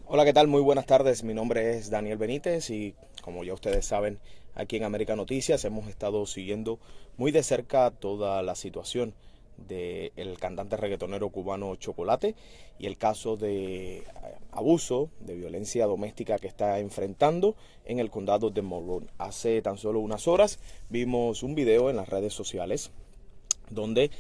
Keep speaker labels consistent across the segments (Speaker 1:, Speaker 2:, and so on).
Speaker 1: Hola, ¿qué tal? Muy buenas tardes. Mi nombre es Daniel Benítez y como ya ustedes saben, aquí en América Noticias hemos estado siguiendo muy de cerca toda la situación del cantante reggaetonero cubano Chocolate y el caso de abuso, de violencia doméstica que está enfrentando en el condado de Monroe. Hace tan solo unas horas vimos un video en las redes sociales donde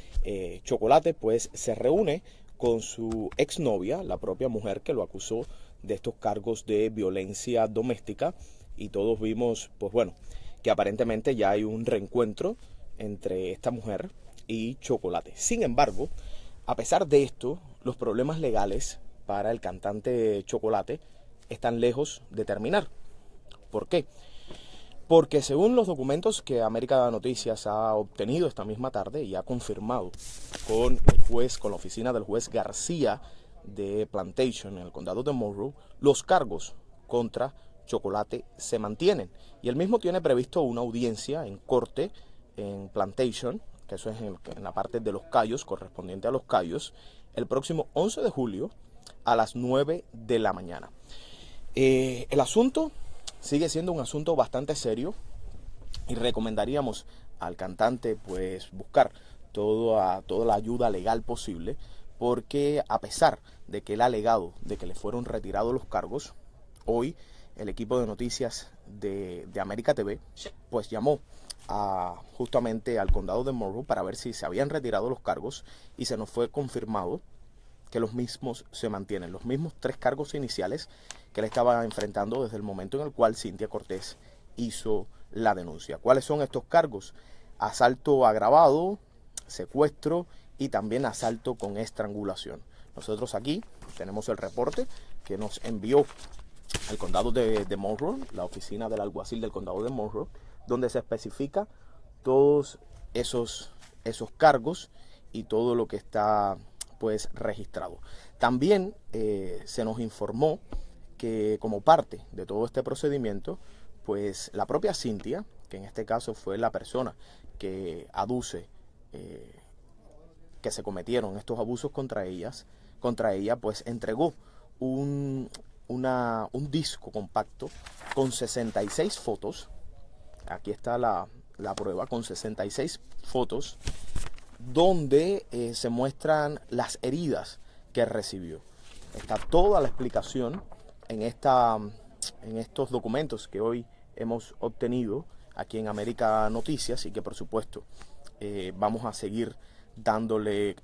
Speaker 1: Chocolate pues se reúne con su exnovia, la propia mujer que lo acusó de estos cargos de violencia doméstica, y todos vimos pues bueno que aparentemente ya hay un reencuentro entre esta mujer y Chocolate. Sin embargo, a pesar de esto, los problemas legales para el cantante Chocolate están lejos de terminar. ¿Por qué? Porque según los documentos que América Noticias ha obtenido esta misma tarde y ha confirmado con el juez, con la oficina del juez García de Plantation en el condado de Monroe, los cargos contra Chocolate se mantienen. Y él mismo tiene previsto una audiencia en corte en Plantation, que eso es en la parte de los Cayos, correspondiente a los Cayos, el próximo 11 de julio a las 9 de la mañana. El asunto sigue siendo un asunto bastante serio y recomendaríamos al cantante pues buscar toda la ayuda legal posible, porque a pesar de que él ha alegado de que le fueron retirados los cargos, hoy el equipo de noticias de América TV pues llamó justamente al condado de Monroe para ver si se habían retirado los cargos, y se nos fue confirmado que los mismos se mantienen, los mismos tres cargos iniciales que él estaba enfrentando desde el momento en el cual Cintia Cortés hizo la denuncia. ¿Cuáles son estos cargos? Asalto agravado, secuestro y también asalto con estrangulación. Nosotros aquí tenemos el reporte que nos envió el condado de Monroe, la oficina del alguacil del condado de Monroe, donde se especifica todos esos cargos y todo lo que está pues registrado. También se nos informó que como parte de todo este procedimiento, pues la propia Cintia, que en este caso fue la persona que aduce que se cometieron estos abusos contra ella, pues entregó un, un disco compacto con 66 fotos. Aquí está la prueba, con 66 fotos donde se muestran las heridas que recibió. Está toda la explicación en, en estos documentos que hoy hemos obtenido aquí en América Noticias, y que por supuesto vamos a seguir dándole,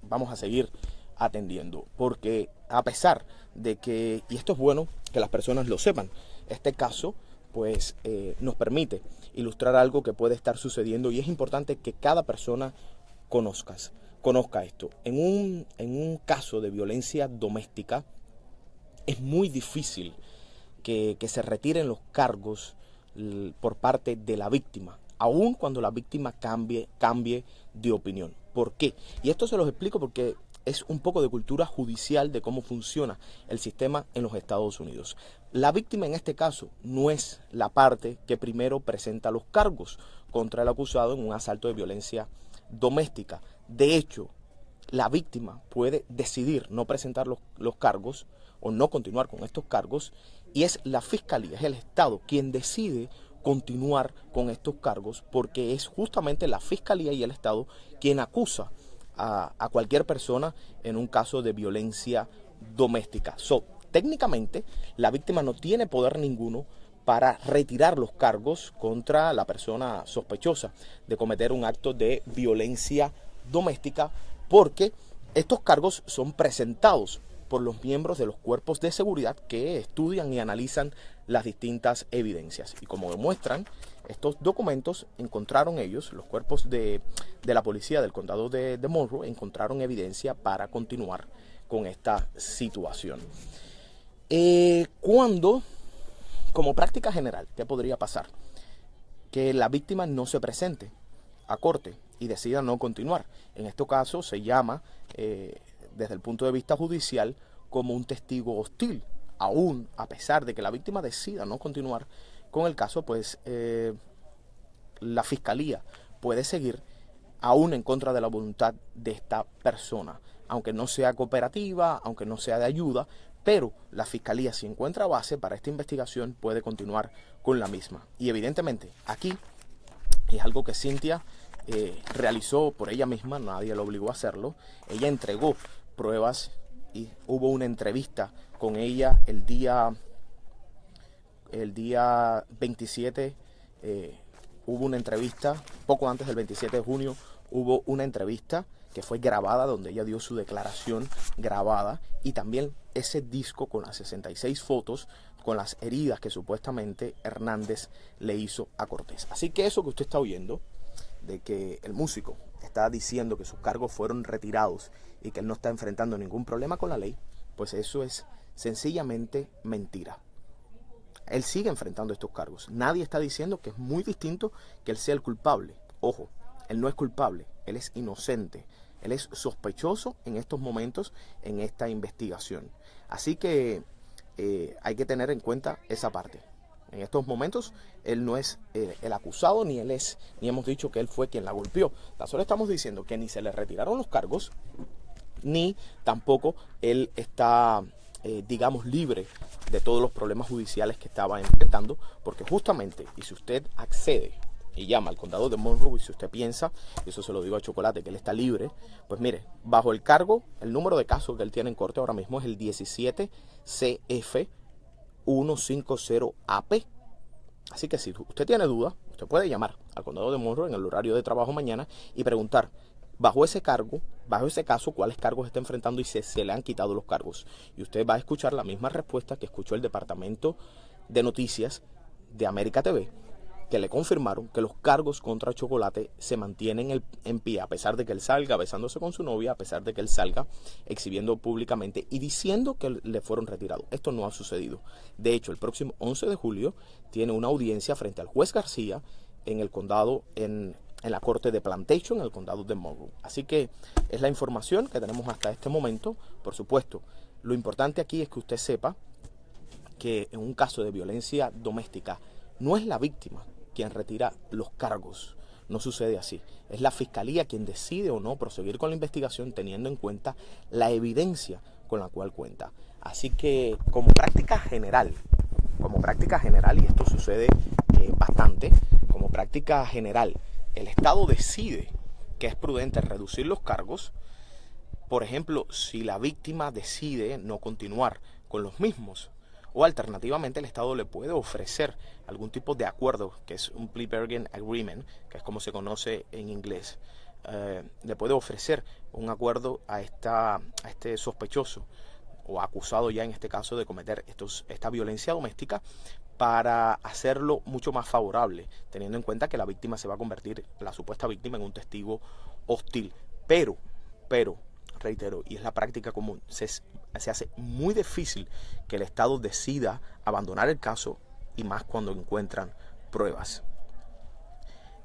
Speaker 1: vamos a seguir atendiendo, porque a pesar de que, y esto es bueno que las personas lo sepan, este caso pues nos permite ilustrar algo que puede estar sucediendo, y es importante que cada persona conozca esto. En un caso de violencia doméstica es muy difícil que se retiren los cargos por parte de la víctima, aun cuando la víctima cambie de opinión. ¿Por qué? Y esto se los explico porque es un poco de cultura judicial de cómo funciona el sistema en los Estados Unidos. La víctima en este caso no es la parte que primero presenta los cargos contra el acusado en un asalto de violencia doméstica. De hecho, la víctima puede decidir no presentar los cargos o no continuar con estos cargos, y es la fiscalía, es el Estado quien decide continuar con estos cargos, porque es justamente la fiscalía y el Estado quien acusa a cualquier persona en un caso de violencia doméstica. Técnicamente, la víctima no tiene poder ninguno para retirar los cargos contra la persona sospechosa de cometer un acto de violencia doméstica, porque estos cargos son presentados por los miembros de los cuerpos de seguridad que estudian y analizan las distintas evidencias. Y como demuestran estos documentos, encontraron ellos, los cuerpos de la policía del condado de Monroe, encontraron evidencia para continuar con esta situación. Cuando, como práctica general, ¿qué podría pasar? Que la víctima no se presente a corte y decida no continuar. En este caso se llama, desde el punto de vista judicial, como un testigo hostil. Aún a pesar de que la víctima decida no continuar con el caso, pues la fiscalía puede seguir aún en contra de la voluntad de esta persona, aunque no sea cooperativa, aunque no sea de ayuda, Pero la fiscalía, si encuentra base para esta investigación, puede continuar con la misma. Y evidentemente aquí es algo que Cynthia realizó por ella misma, nadie la obligó a hacerlo. Ella entregó pruebas y hubo una entrevista con ella el día 27, hubo una entrevista, poco antes del 27 de junio, hubo una entrevista que fue grabada, donde ella dio su declaración grabada, y también ese disco con las 66 fotos, con las heridas que supuestamente Hernández le hizo a Cortés. Así que eso que usted está oyendo, de que el músico está diciendo que sus cargos fueron retirados y que él no está enfrentando ningún problema con la ley, pues eso es sencillamente mentira. Él sigue enfrentando estos cargos. Nadie está diciendo que es muy distinto que él sea el culpable. Ojo, él no es culpable, él es inocente. Él es sospechoso en estos momentos en esta investigación. Así que hay que tener en cuenta esa parte. En estos momentos él no es el acusado, ni hemos dicho que él fue quien la golpeó. Solo estamos diciendo que ni se le retiraron los cargos, ni tampoco él está, digamos, libre de todos los problemas judiciales que estaba enfrentando, porque justamente, y si usted accede y llama al condado de Monroe, y si usted piensa, y eso se lo digo a Chocolate, que él está libre, pues mire, bajo el cargo, el número de casos que él tiene en corte ahora mismo es el 17 CF 150AP. Así que si usted tiene duda, usted puede llamar al condado de Monroe en el horario de trabajo mañana y preguntar, bajo ese cargo, bajo ese caso, cuáles cargos está enfrentando y si se le han quitado los cargos. Y usted va a escuchar la misma respuesta que escuchó el Departamento de Noticias de América TV, que le confirmaron que los cargos contra Chocolate se mantienen en pie, a pesar de que él salga besándose con su novia, a pesar de que él salga exhibiendo públicamente y diciendo que le fueron retirados. Esto no ha sucedido. De hecho, el próximo 11 de julio tiene una audiencia frente al juez García en el condado, en la corte de Plantation, en el condado de Monroe. Así que es la información que tenemos hasta este momento. Por supuesto, lo importante aquí es que usted sepa que en un caso de violencia doméstica no es la víctima quien retira los cargos. No sucede así. Es la fiscalía quien decide o no proseguir con la investigación teniendo en cuenta la evidencia con la cual cuenta. Así que como práctica general, y esto sucede bastante, como práctica general, el Estado decide que es prudente reducir los cargos. Por ejemplo, si la víctima decide no continuar con los mismos, o alternativamente el Estado le puede ofrecer algún tipo de acuerdo, que es un plea bargain agreement, que es como se conoce en inglés. Le puede ofrecer un acuerdo a este sospechoso o acusado ya en este caso de cometer esta violencia doméstica, para hacerlo mucho más favorable, teniendo en cuenta que la víctima se va a convertir, la supuesta víctima, en un testigo hostil. Pero, reitero, y es la práctica común, se hace muy difícil que el Estado decida abandonar el caso, y más cuando encuentran pruebas.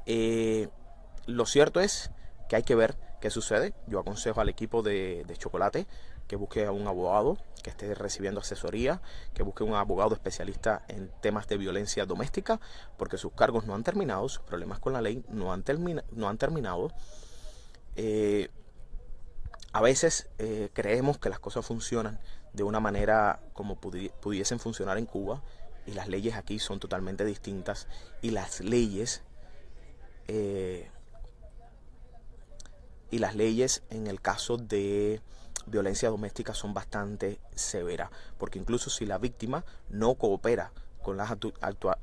Speaker 1: Lo cierto es que hay que ver qué sucede. Yo aconsejo al equipo de Chocolate que busque a un abogado que esté recibiendo asesoría, que busque un abogado especialista en temas de violencia doméstica, porque sus cargos no han terminado, sus problemas con la ley no han terminado. A veces creemos que las cosas funcionan de una manera como pudiesen funcionar en Cuba, y las leyes aquí son totalmente distintas, y las leyes en el caso de violencia doméstica son bastante severas, porque incluso si la víctima no coopera con las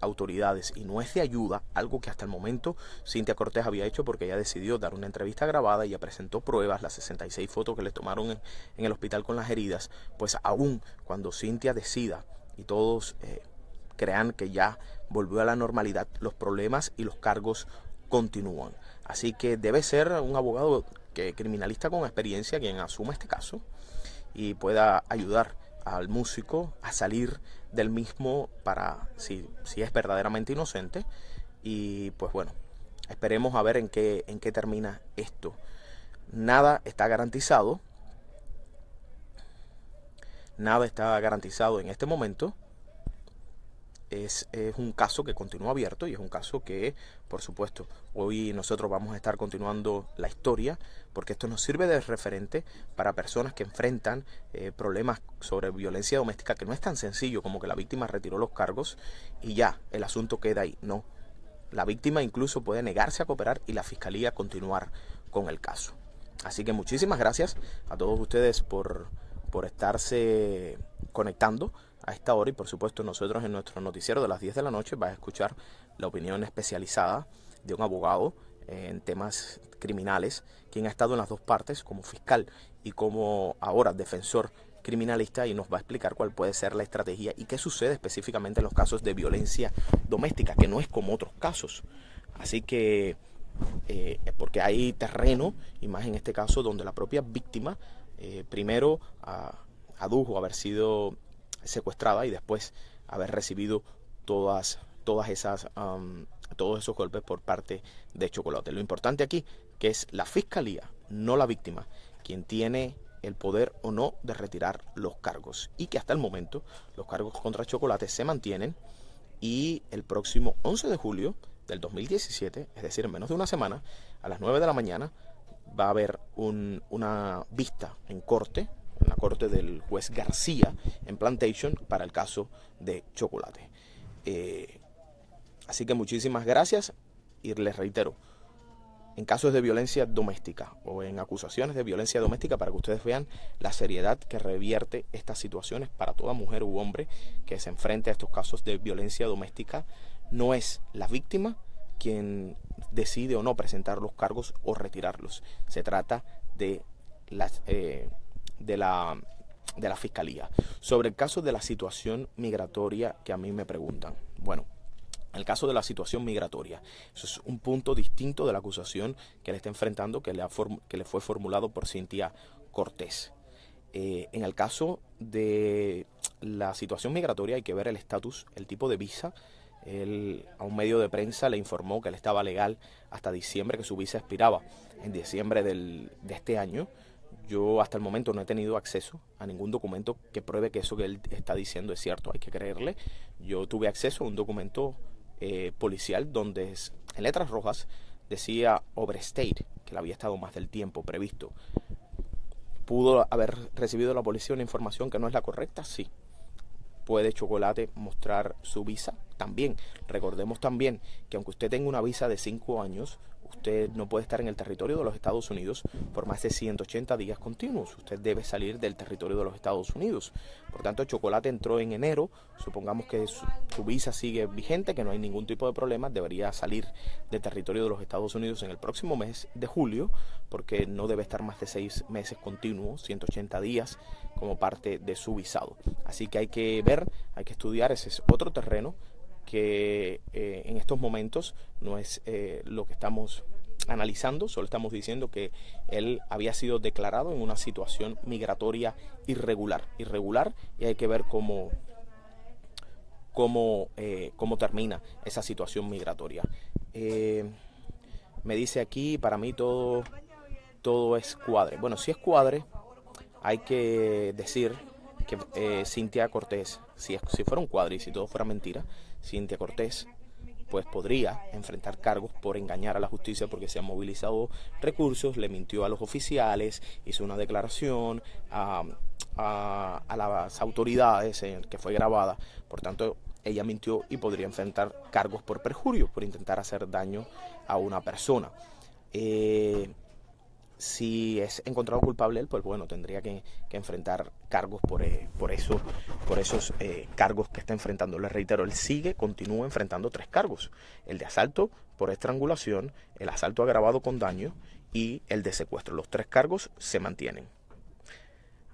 Speaker 1: autoridades y no es de ayuda, algo que hasta el momento Cynthia Cortés había hecho, porque ella decidió dar una entrevista grabada y ella presentó pruebas, las 66 fotos que le tomaron en el hospital con las heridas, pues aún cuando Cynthia decida y todos crean que ya volvió a la normalidad, los problemas y los cargos continúan. Así que debe ser un abogado criminalista con experiencia quien asuma este caso y pueda ayudar al músico a salir del mismo, para si es verdaderamente inocente. Y pues bueno, esperemos a ver en qué termina esto. Nada está garantizado en este momento. es un caso que continúa abierto y es un caso que, por supuesto, hoy nosotros vamos a estar continuando la historia porque esto nos sirve de referente para personas que enfrentan problemas sobre violencia doméstica, que no es tan sencillo como que la víctima retiró los cargos y ya, el asunto queda ahí. No, la víctima incluso puede negarse a cooperar y la fiscalía continuar con el caso. Así que muchísimas gracias a todos ustedes por estarse conectando a esta hora y por supuesto nosotros en nuestro noticiero de las 10 de la noche vas a escuchar la opinión especializada de un abogado en temas criminales, quien ha estado en las dos partes como fiscal y como ahora defensor criminalista y nos va a explicar cuál puede ser la estrategia y qué sucede específicamente en los casos de violencia doméstica, que no es como otros casos. Así que, porque hay terreno, y más en este caso donde la propia víctima primero adujo haber sido secuestrada y después haber recibido todos esos golpes por parte de Chocolate. Lo importante aquí que es la fiscalía, no la víctima, quien tiene el poder o no de retirar los cargos y que hasta el momento los cargos contra Chocolate se mantienen y el próximo 11 de julio del 2017, es decir, en menos de una semana, a las 9 de la mañana, va a haber una vista en la corte del juez García en Plantation para el caso de Chocolate. Así que muchísimas gracias y les reitero, en casos de violencia doméstica o en acusaciones de violencia doméstica, para que ustedes vean la seriedad que revierte estas situaciones para toda mujer u hombre que se enfrente a estos casos de violencia doméstica, no es la víctima quien decide o no presentar los cargos o retirarlos. Se trata de la fiscalía. Sobre el caso de la situación migratoria que a mí me preguntan. Bueno, el caso de la situación migratoria, eso es un punto distinto de la acusación que le está enfrentando, que le fue formulado por Cintia Cortés. En el caso de la situación migratoria hay que ver el estatus, el tipo de visa. Él a un medio de prensa le informó que él estaba legal hasta diciembre, que su visa expiraba en diciembre de este año. Yo hasta el momento no he tenido acceso a ningún documento que pruebe que eso que él está diciendo es cierto, hay que creerle. Yo tuve acceso a un documento policial donde en letras rojas decía overstayed, que le había estado más del tiempo previsto. ¿Pudo haber recibido la policía una información que no es la correcta? Sí. ¿Puede Chocolate mostrar su visa? También. Recordemos también que aunque usted tenga una visa de 5 años, usted no puede estar en el territorio de los Estados Unidos por más de 180 días continuos. Usted debe salir del territorio de los Estados Unidos. Por tanto, Chocolate entró en enero. Supongamos que su visa sigue vigente, que no hay ningún tipo de problema. Debería salir del territorio de los Estados Unidos en el próximo mes de julio, porque no debe estar más de 6 meses continuos, 180 días, como parte de su visado. Así que hay que ver, hay que estudiar. Ese es otro terreno que en estos momentos no es lo que estamos analizando, solo estamos diciendo que él había sido declarado en una situación migratoria irregular, y hay que ver cómo termina esa situación migratoria. Me dice aquí, para mí todo es cuadre. Bueno, si es cuadre, hay que decir que Cintia Cortés, si fuera un cuadro y si todo fuera mentira, Cintia Cortés pues podría enfrentar cargos por engañar a la justicia porque se han movilizado recursos, le mintió a los oficiales, hizo una declaración a las autoridades que fue grabada. Por tanto, ella mintió y podría enfrentar cargos por perjurio, por intentar hacer daño a una persona. Si es encontrado culpable él, pues bueno, tendría que enfrentar cargos por esos cargos que está enfrentando. Les reitero, él continúa enfrentando 3 cargos. El de asalto por estrangulación, el asalto agravado con daño y el de secuestro. Los 3 cargos se mantienen.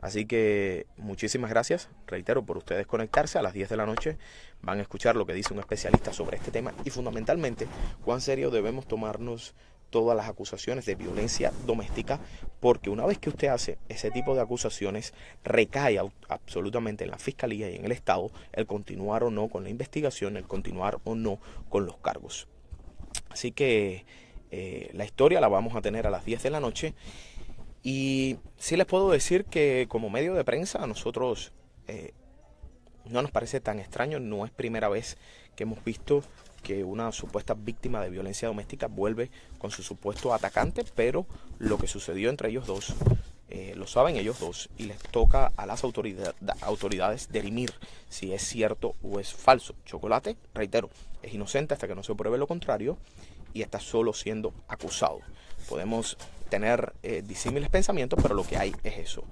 Speaker 1: Así que muchísimas gracias, reitero, por ustedes conectarse. A las 10 de la noche van a escuchar lo que dice un especialista sobre este tema y fundamentalmente cuán serio debemos tomarnos todas las acusaciones de violencia doméstica, porque una vez que usted hace ese tipo de acusaciones, recae absolutamente en la fiscalía y en el Estado el continuar o no con la investigación, el continuar o no con los cargos. Así que la historia la vamos a tener a las 10 de la noche y sí les puedo decir que como medio de prensa nosotros no nos parece tan extraño, no es primera vez que hemos visto que una supuesta víctima de violencia doméstica vuelve con su supuesto atacante, pero lo que sucedió entre ellos dos lo saben ellos dos y les toca a las autoridades dirimir si es cierto o es falso. Chocolate, reitero, es inocente hasta que no se pruebe lo contrario y está solo siendo acusado. Podemos tener disímiles pensamientos, pero lo que hay es eso.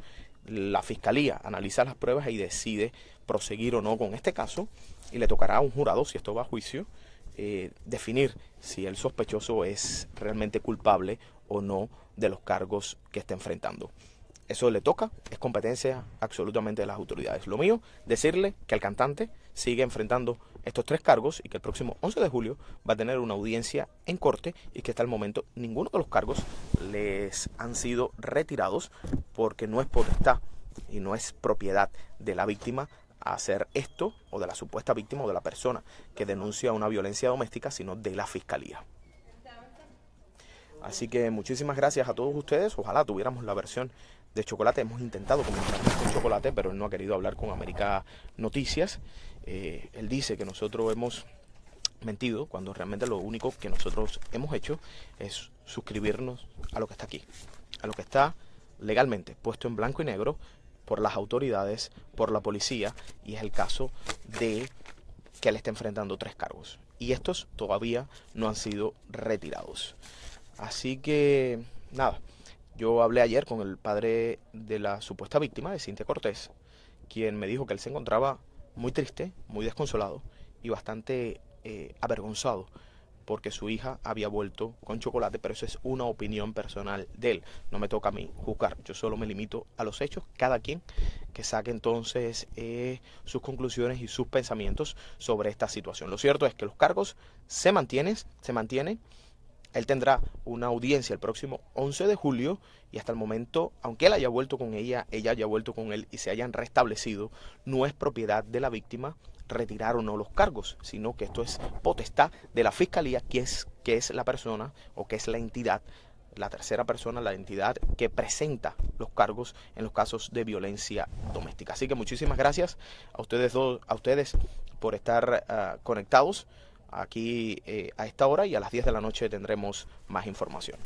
Speaker 1: La fiscalía analiza las pruebas y decide proseguir o no con este caso, y le tocará a un jurado, si esto va a juicio, definir si el sospechoso es realmente culpable o no de los cargos que está enfrentando. Eso le toca, es competencia absolutamente de las autoridades. Lo mío, decirle que el cantante sigue enfrentando estos 3 cargos y que el próximo 11 de julio va a tener una audiencia en corte, y que hasta el momento ninguno de los cargos les han sido retirados, porque no es potestad y no es propiedad de la víctima hacer esto, o de la supuesta víctima o de la persona que denuncia una violencia doméstica, sino de la fiscalía. Así que muchísimas gracias a todos ustedes. Ojalá tuviéramos la versión de Chocolate. Hemos intentado comunicarnos con Chocolate, pero él no ha querido hablar con América Noticias. Él dice que nosotros hemos mentido, cuando realmente lo único que nosotros hemos hecho es suscribirnos a lo que está aquí, a lo que está legalmente puesto en blanco y negro por las autoridades, por la policía, y es el caso de que él está enfrentando 3 cargos. Y estos todavía no han sido retirados. Así que, nada, yo hablé ayer con el padre de la supuesta víctima, de Cintia Cortés, quien me dijo que él se encontraba muy triste, muy desconsolado y bastante avergonzado porque su hija había vuelto con Chocolate, pero eso es una opinión personal de él. No me toca a mí juzgar, yo solo me limito a los hechos. Cada quien que saque entonces sus conclusiones y sus pensamientos sobre esta situación. Lo cierto es que los cargos se mantienen. Él tendrá una audiencia el próximo 11 de julio y hasta el momento, aunque él haya vuelto con ella haya vuelto con él y se hayan restablecido, no es propiedad de la víctima retirar o no los cargos, sino que esto es potestad de la fiscalía, que es la persona, o que es la entidad, la tercera persona, la entidad que presenta los cargos en los casos de violencia doméstica. Así que muchísimas gracias a ustedes por estar conectados aquí a esta hora, y a las 10 de la noche tendremos más información.